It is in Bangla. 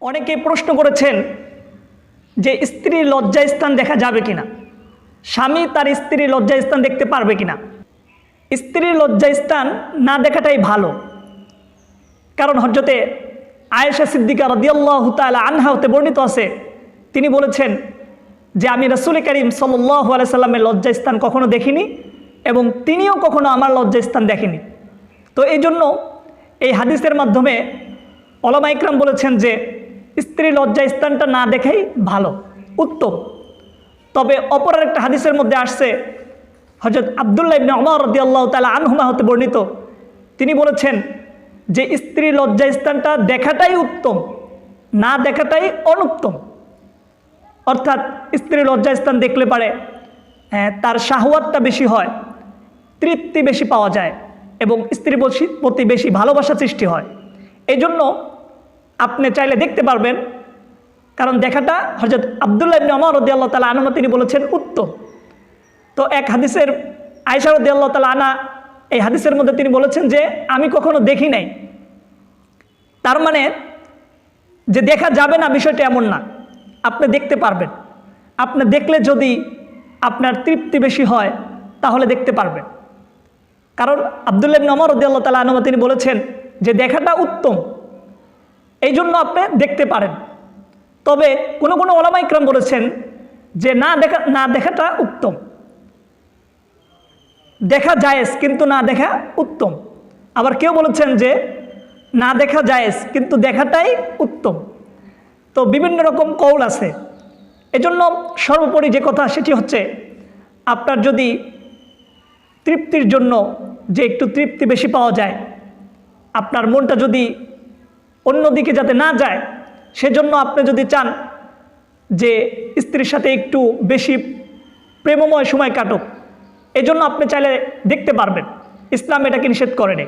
অনেকে প্রশ্ন করেছেন যে স্ত্রীর লজ্জাস্থান দেখা যাবে কিনা, স্বামী তার স্ত্রীর লজ্জাস্থান দেখতে পারবে কিনা। স্ত্রীর লজ্জাস্থান না দেখাটাই ভালো, কারণ হযরতে আয়েশা সিদ্দিকা রাদিয়াল্লাহু তাআলা আনহা হতে বর্ণিত আছে, তিনি বলেছেন যে আমি রাসূল করিম সাল্লাল্লাহু আলাইহি সাল্লামের লজ্জাস্থান কখনো দেখিনি এবং তিনিও কখনো আমার লজ্জাস্থান দেখেনি। তো এই জন্য এই হাদিসের মাধ্যমে উলামা ইকরাম বলেছেন যে স্ত্রী লজ্জাস্থানটা না দেখাই ভালো, উত্তম। তবে অপর একটা হাদিসের মধ্যে আসছে, হযরত আব্দুল্লাহ ইবনে উমর রাদিয়াল্লাহু তাআলা আনহুমা হতে বর্ণিত, তিনি বলেছেন যে স্ত্রী লজ্জাস্থানটা দেখাটাই উত্তম, না দেখাটাই অনুত্তম। অর্থাৎ স্ত্রী লজ্জাস্থান দেখলে পারে তার শাহওয়াতটা বেশি হয়, তৃপ্তি বেশি পাওয়া যায় এবং স্ত্রীর প্রতি বেশি ভালোবাসা সৃষ্টি হয়। এই জন্য আপনি চাইলে দেখতে পারবেন, কারণ দেখাটা হযরত আব্দুল্লাহ ইবনে উমর রাদিয়াল্লাহু তাআলা আনহু তিনি বলেছেন উত্তম। তো এক হাদিসের আয়েশা রাদিয়াল্লাহু তাআলা আনহা এই হাদিসের মধ্যে তিনি বলেছেন যে আমি কখনো দেখি নাই। তার মানে যে দেখা যাবে না বিষয়টা এমন না, আপনি দেখতে পারবেন। আপনি দেখলে যদি আপনার তৃপ্তি বেশি হয় তাহলে দেখতে পারবেন, কারণ আব্দুল্লাহ ইবনে উমর রাদিয়াল্লাহু তাআলা আনহু তিনি বলেছেন যে দেখাটা উত্তম, এই জন্য আপনি দেখতে পারেন। তবে কোনো কোনো উলামা ইকরাম বলেছেন যে না দেখাটা উত্তম, দেখা জায়েজ কিন্তু না দেখা উত্তম। আবার কেউ বলেছেন যে না দেখা জায়েজ কিন্তু দেখাটাই উত্তম। তো বিভিন্ন রকম কৌল আছে। এজন্য সর্বোপরি যে কথা সেটি হচ্ছে, আপনার যদি তৃপ্তির জন্য যে একটু তৃপ্তি বেশি পাওয়া যায়, আপনার মনটা যদি অন্যদিকে যাতে না যায়, সেজন্য আপনি যদি চান যে স্ত্রীর সাথে একটু বেশি প্রেমময় সময় কাটুক, এজন্য আপনি চাইলে দেখতে পারবেন। ইসলাম এটাকে নিষেধ করেনি।